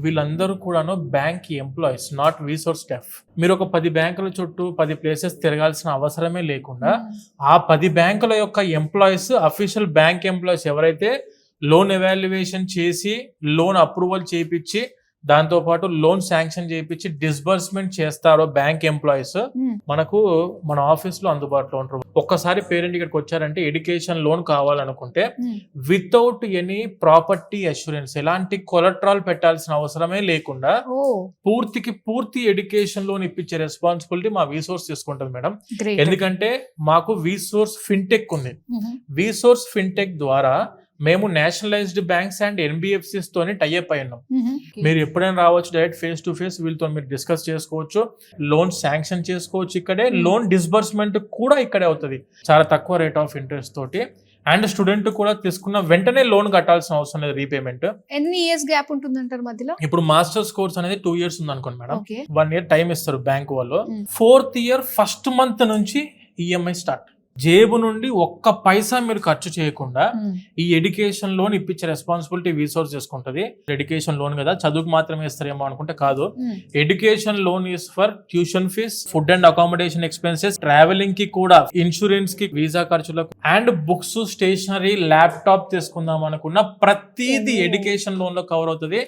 వీళ్ళందరూ కూడాను bank employees, not resource staff. మీరు ఒక 10 బ్యాంకుల చుట్టూ 10 ప్లేసెస్ తిరగాల్సిన అవసరమే లేకుండా ఆ 10 బ్యాంకుల యొక్క ఎంప్లాయీస్, అఫీషియల్ బ్యాంక్ ఎంప్లాయీస్ ఎవరైతే లోన్ ఎవాల్యుయేషన్ చేసి లోన్ అప్రూవల్ చేయించి దాంతో పాటు లోన్ శాంక్షన్ చేయించి డిస్బర్స్మెంట్ చేస్తారో బ్యాంక్ ఎంప్లాయీస్ మనకు మన ఆఫీస్ లో అందుబాటులో ఉంటారు. ఒక్కసారి పేరెంట్ ఇక్కడికి వచ్చారంటే ఎడ్యుకేషన్ లోన్ కావాలనుకుంటే వితౌట్ ఎనీ ప్రాపర్టీ అష్యూరెన్స్, ఎలాంటి కొలట్రాల్ పెట్టాల్సిన అవసరమే లేకుండా పూర్తి ఎడ్యుకేషన్ లోన్ ఇప్పించే రెస్పాన్సిబిలిటీ మా వీసోర్స్ తీసుకుంటుంది మేడం. ఎందుకంటే మాకు వీసోర్స్ ఫిన్టెక్ ఉంది. వీసోర్స్ ఫిన్టెక్ ద్వారా మేము నేషనలైజ్డ్ బ్యాంక్స్ అండ్ ఎన్బిఎఫ్సిస్ తోని టైఅప్ అయి ఉన్నాం. మీరు ఎప్పుడైనా రావచ్చు, డైరెక్ట్ ఫేస్ టు ఫేస్ వీళ్ళతో మీరు డిస్కస్ చేసుకోవచ్చు, లోన్ శాంక్షన్ చేసుకోవచ్చు ఇక్కడే, లోన్ డిస్బర్స్మెంట్ కూడా ఇక్కడే అవుతుంది చాలా తక్కువ రేట్ ఆఫ్ ఇంట్రెస్ట్ తోటి. అండ్ స్టూడెంట్ కూడా తీసుకున్న వెంటనే లోన్ కట్టాల్సిన అవసరం లేదు. రీపేమెంట్ ఎన్ని ఇయర్స్ గ్యాప్ ఉంటుంది అంటారు మధ్యలో? ఇప్పుడు మాస్టర్స్ కోర్స్ అనేది 2 years ఉంది అనుకోండి మేడం. 1 year టైం ఇస్తారు బ్యాంక్ వాళ్ళు. 4th year ఫస్ట్ మంత్ నుంచి ఈఎంఐ స్టార్ట్. జేబు నుండి ఒక్క పైసా మీరు ఖర్చు చేయకుండా ఈ ఎడ్యుకేషన్ లోన్ ఇప్పించే రెస్పాన్సిబిలిటీ వీసోర్స్ చేసుకుంటది. ఎడ్యుకేషన్ లోన్ కదా, చదువుకు మాత్రమే ఇస్తారేమో అనుకుంటే కాదు. Education loan is for tuition fee, food and accommodation expenses, travelling కి కూడా, ఇన్సూరెన్స్ కి, వీసా ఖర్చులకు, అండ్ బుక్స్, స్టేషనరీ, ల్యాప్టాప్ తీసుకుందాం అనుకున్న ప్రతిదీ ఎడ్యుకేషన్ లోన్ లో కవర్ అవుతుంది.